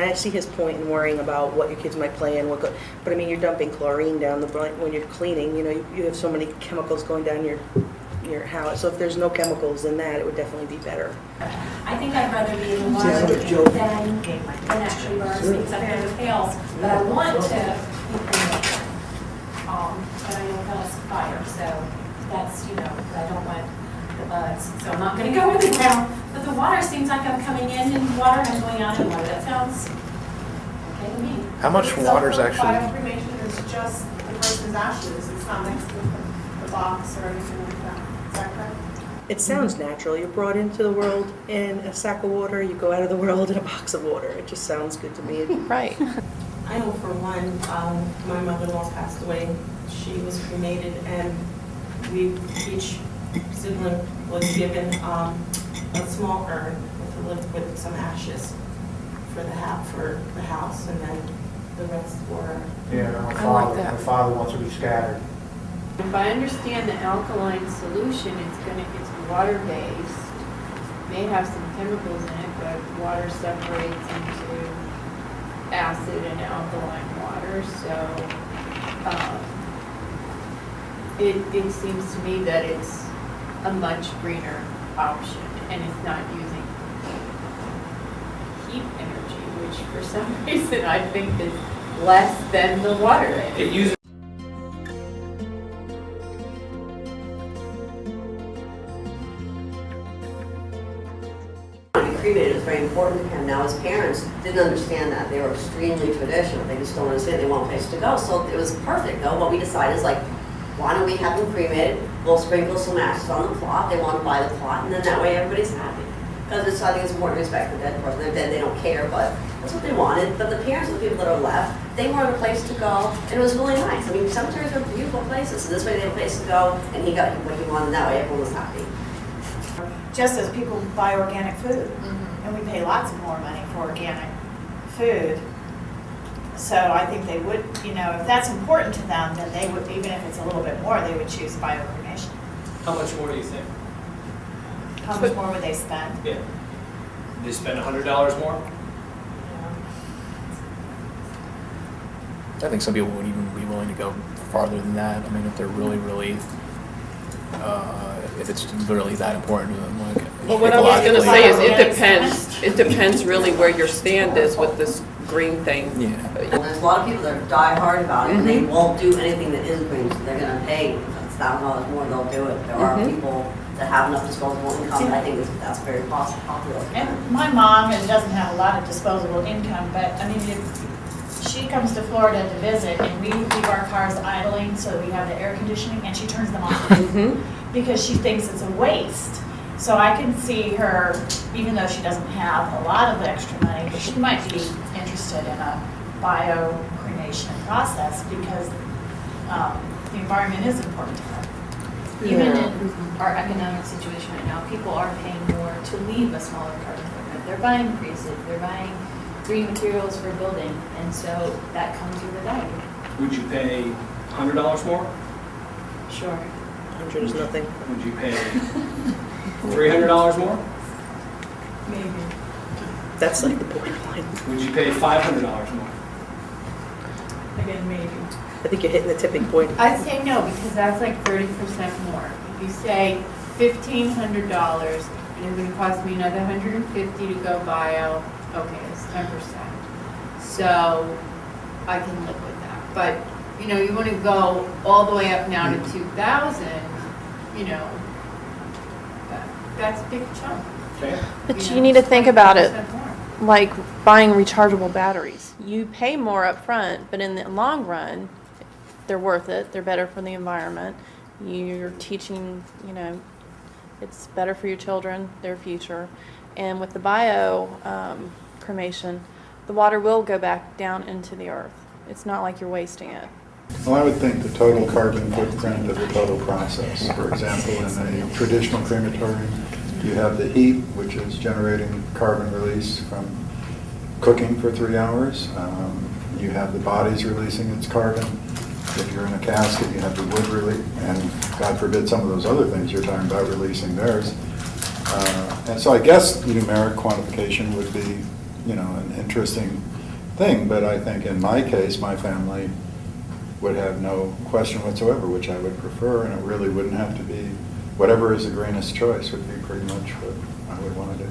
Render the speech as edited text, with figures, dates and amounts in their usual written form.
I see his point in worrying about what your kids might play in, but I mean, you're dumping chlorine down when you're cleaning, you have so many chemicals going down your house, so if there's no chemicals in that, it would definitely be better. I think I'd rather be in the water than actually learn things up in the pails, but I want to be cremated. But I know that's fire, so that's, I don't want the bugs, so I'm not going to go in the ground. But the water seems like I'm coming in and water and I'm going out in water. That sounds okay to me. How much water is actually? Biocremation is just the person's ashes. It's not mixed with the box or anything like that. Is that correct? It sounds natural. You're brought into the world in a sack of water, you go out of the world in a box of water. It just sounds good to me. Right. I know for one, my mother-in-law passed away. She was cremated, and each sibling was given a small urn with some ashes for the house, and then the rest were. Yeah, my father wants to be scattered. If I understand the alkaline solution, it's water-based. May have some chemicals in it, but water separates into acid and alkaline water, so it seems to me that it's a much greener option, and it's not using heat energy, which for some reason I think is less than the water energy. It uses cremated is very important to him. Now his parents didn't understand that. They were extremely traditional. They just don't understand. They want a place to go. So it was perfect though. What we decided is like, why don't we have them cremated? We'll sprinkle some ashes on the plot. They want to buy the plot, and then that way everybody's happy. Because I think it's important to respect the dead person. They're dead, they don't care, but that's what they wanted. But the parents of the people that are left, they wanted a place to go, and it was really nice. I mean, cemeteries are beautiful places, so this way they had a place to go, and he got what he wanted, and that way everyone was happy. Just as people buy organic food, and we pay lots more money for organic food. So I think they would, if that's important to them, then they would, even if it's a little bit more, they would choose biocremation. how much more do you think? How much more would they spend? Yeah. They spend $100 more? I think some people would even be willing to go farther than that. I mean, if they're really, if it's really that important to them, like. Well, what I was going to say is it ecologically. depends. It depends really where your stand is with this green thing. Yeah. Well, there's a lot of people that are die hard about it, and they won't do anything that is green, so they're going to pay $1,000 more, they'll do it. There are people that have enough disposable income, and I think that's very popular. And my mom doesn't have a lot of disposable income, but I mean, if she comes to Florida to visit, and we leave our cars idling so we have the air conditioning, and she turns them off because she thinks it's a waste. So I can see her, even though she doesn't have a lot of extra money, but she might be interested in a bio-cremation process because the environment is important to her. Even in our economic situation right now, people are paying more to leave a smaller carbon footprint. They're buying pre-sit, they're buying green materials for building, and so that comes with a value. Would you pay $100 more? Sure. 100 is nothing. Would you pay $300 more? Maybe. That's like the borderline. Would you pay $500 more? Again, maybe. I think you're hitting the tipping point. I'd say no, because that's like 30% more. If you say $1,500, and it's going to cost me another $150 to go bio, okay, it's 10%. So I can live with that. But, you want to go all the way up now to 2,000, that's a big chunk. Okay. But you need to think about it 20% more. like buying rechargeable batteries. You pay more up front, but in the long run, they're worth it. They're better for the environment. You're teaching, it's better for your children, their future. And with the bio cremation, the water will go back down into the earth. It's not like you're wasting it. Well, I would think the total carbon footprint of the total process. For example, in a traditional crematorium, you have the heat, which is generating carbon release from cooking for 3 hours. You have the bodies releasing its carbon. If you're in a casket, you have the wood release, and God forbid some of those other things you're talking about releasing theirs. And so I guess numeric quantification would be, an interesting thing, but I think in my case, my family would have no question whatsoever, which I would prefer, and it really wouldn't have to be, whatever is the greenest choice would be pretty much what I would want to do.